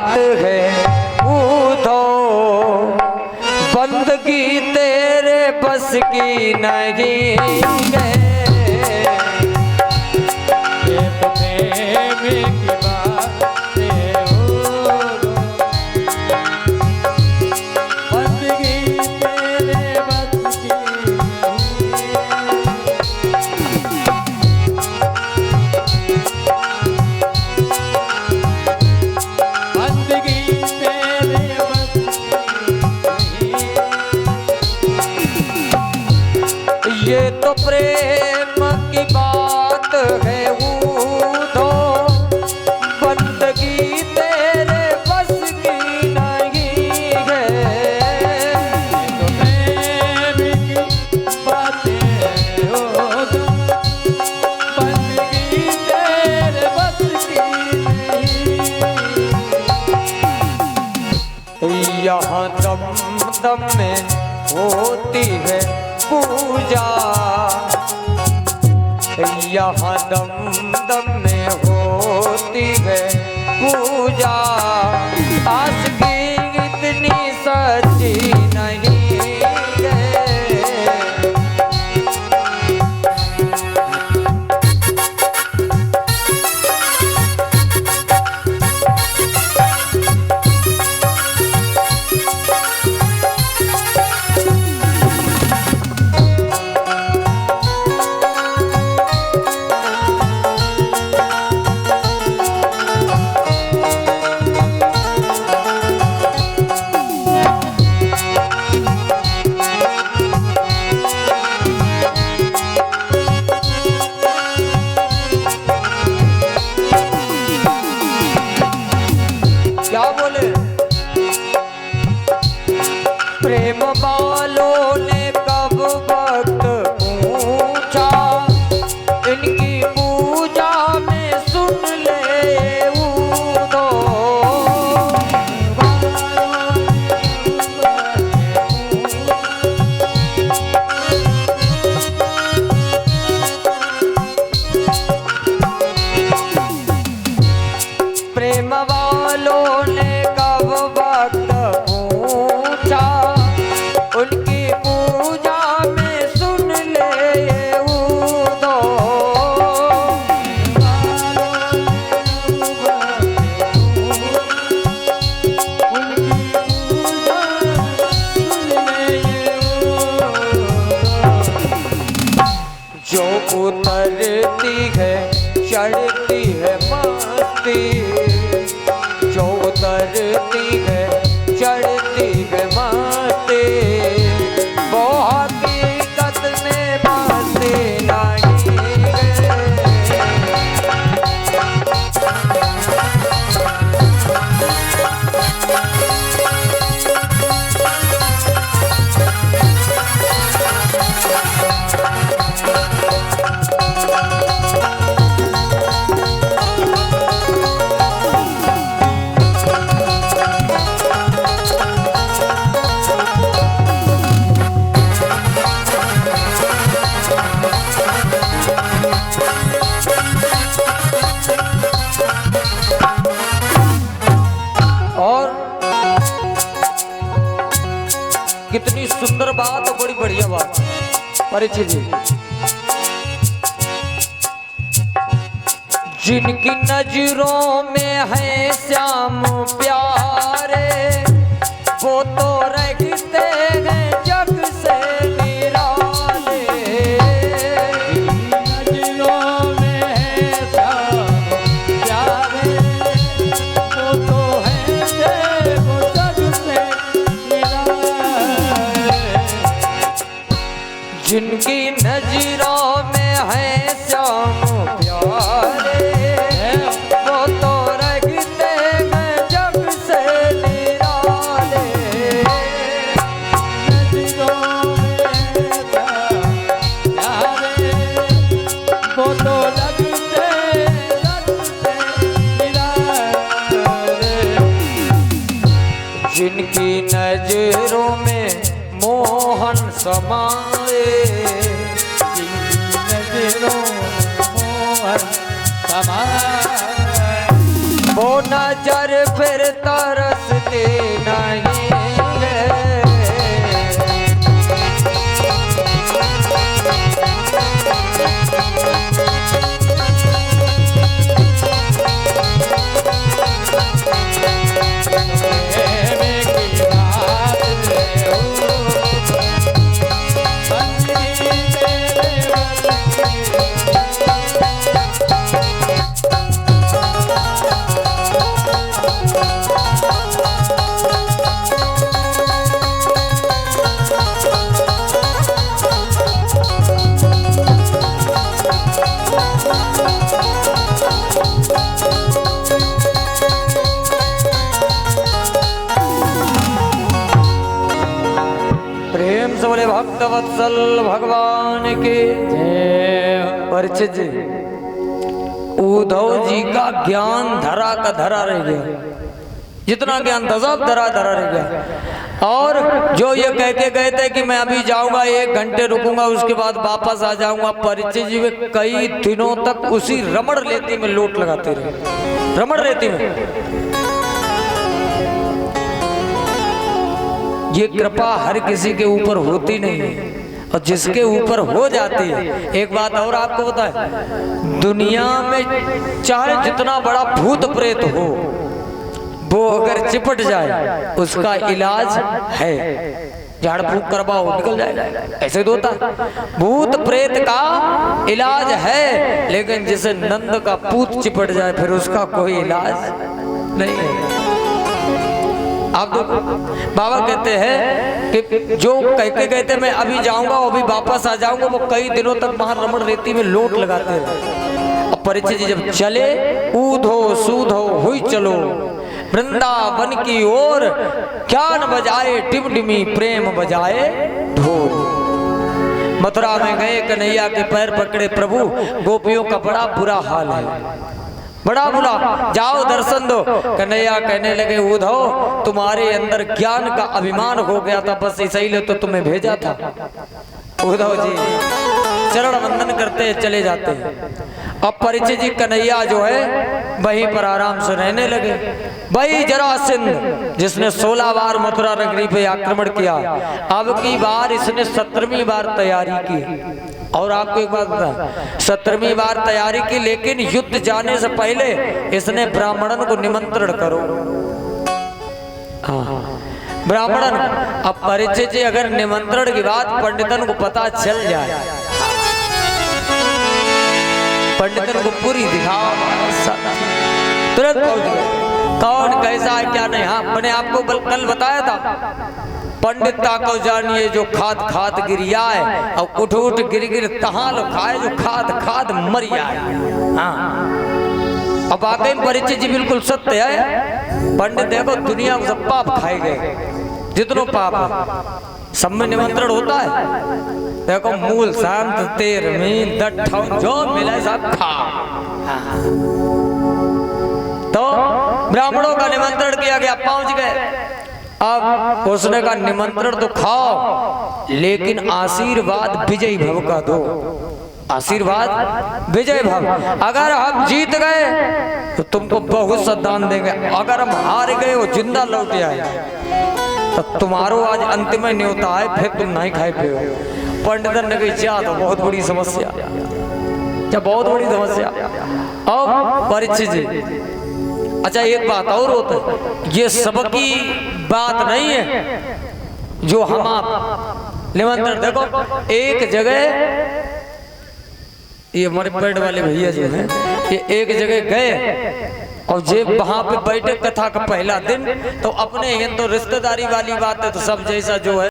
बात है उधो, बंदगी तेरे बस की नहीं है। ये तो प्रेम की बात है उधो, बंदगी तेरे बस की नहीं है। बंदगी तेरे बस की नहीं। ये तो प्रेम की बात है उधो, बंदगी तेरे बस की नहीं है। ये तो प्रेम की बातें हैं उधो, बंदगी तेरे बस की नहीं। यहाँ दम दम में होती है पूजा, यहाँ दम दम में होती है पूजा। आशिकी इतनी सच्ची नहीं है। क्या बोले? प्रेम वालों ने कब वक्त पूछा, इनकी पूजा में सुन ले उधो। प्रेम वालों ने कब वक्त पूछा, उनकी पूजा में सुन ले उधो। जो उतरती है चढ़ती है मस्ती, जो उतरती है चढ़ती है मस्ती, वो हकीकत में मस्ती नहीं है। और कितनी सुंदर बात और बड़ी बढ़िया बात परिचित जी। जिनकी नजरों में है श्याम प्यारे, वो तो रहते हैं जग से निराले। नजरों में है श्याम प्यारे, वो तो है वो जग से निराले। जिनकी नजरों में है श्याम प्यारे, वो तो रहते हैं जग से निराले। नजरों में श्याम प्यारे, वो तो लगते निराले। जिनकी नजरों में मोहन समाए, नजरों मोहन समाए, वो नजर फिर तरसते नहीं है। प्रेम से बोले भक्त वत्सल भगवान के परिचित जी। उद्धव जी का ज्ञान धरा का धरा रह गया, जितना ज्ञान था सब धरा धरा रह गया। और जो ये कह के गए थे कि मैं अभी जाऊंगा 1 घंटे रुकूंगा उसके बाद वापस आ जाऊंगा, परिचित जी वे कई दिनों तक उसी रमण रेती में लोट लगाते रहे, रमण रेती में। ये कृपा हर किसी के ऊपर होती नहीं है, और जिसके ऊपर हो जाती है। एक बात और आपको बताए, दुनिया में चाहे जितना बड़ा भूत प्रेत हो, वो अगर चिपट जाए उसका इलाज है, झाड़ फूक करवाओ निकल जाएगा, ऐसे तो होता है। भूत प्रेत का इलाज है, लेकिन जिसे नंद का पूत चिपट जाए फिर उसका कोई इलाज नहीं है। आप तो बाबा कहते हैं कि जो कह के गए थे मैं अभी जाऊंगा अभी वापस आ जाऊंगा, वो कई दिनों तक वहां रमण रेती में लोट लगाते रहे। अब परिचित जी जब चले, ऊधो सूधो हुई चलो वृंदावन की ओर, ज्ञान बजाए टिमटिमी प्रेम बजाए ढोल। मथुरा में गए, कन्हैया के पैर पकड़े प्रभु, गोपियों का बड़ा बुरा हाल है, बड़ा बुरा, जाओ दर्शन दो। कन्हैया कहने लगे उद्धव तुम्हारे अंदर ज्ञान का अभिमान हो गया था, बस इसलिए तो तुम्हें भेजा था। उद्धव जी चरण वंदन करते चले जाते हैं। अब परिचित जी कन्हैया जो है वहीं पर आराम से रहने लगे। वही जरासंध जिसने 16 बार मथुरा नगरी पे आक्रमण किया, अब की बार इसने 17वीं बार तैयारी की। और आपको एक बात बता, 17वीं बार तैयारी की, लेकिन युद्ध जाने से पहले इसने ब्राह्मणन को निमंत्रण करो। ब्राह्मणन, अब परिचित जी अगर निमंत्रण की बात पंडितन को पता चल जाए, पंडितन को पूरी दिखाओ, तुरंत पहुंच गए कौन कैसा है क्या नहीं। हाँ मैंने आपको कल बताया था, पंडिता को जानिए जो खाद खाद गिरिया है, और उठ उठ गिर गिर तहां लो खाए जो खाद खाद मरिया है। हाँ अब वाकई परिचित जी बिल्कुल सत्य है। पंडित देखो दुनिया को सब पाप खाए गए, जितनो पाप है सब में निमंत्रण होता है। देखो मूल शांत तेर में दट्ठा जो मिला सब खा। तो ब्राह्मणों का निमंत्रण किया गया, पहुंच गए। अब उसने का निमंत्रण तो खाओ, लेकिन आशीर्वाद विजय भव का दो, आशीर्वाद विजय भव। अगर हम जीत गए तो तुमको बहुत सा दान देंगे, अगर हम हार गए हो जिंदा लौट आए तो तुम्हारो आज अंतिम न्योता है, फिर तुम नहीं खाए पिए। पंडितन ने कही जा तो बहुत बड़ी समस्या, क्या बहुत बड़ी समस्या। अब परिचित जी अच्छा एक बात और होता है, ये सबकी बात नहीं है जो हम आप निमंत्रण। देखो एक जगह ये हमारे पेड़ वाले भैया जो हैं, ये एक जगह गए और जब वहां पे बैठे कथा का पहला दिन, तो अपने ये तो रिश्तेदारी वाली बात है, तो सब जैसा जो है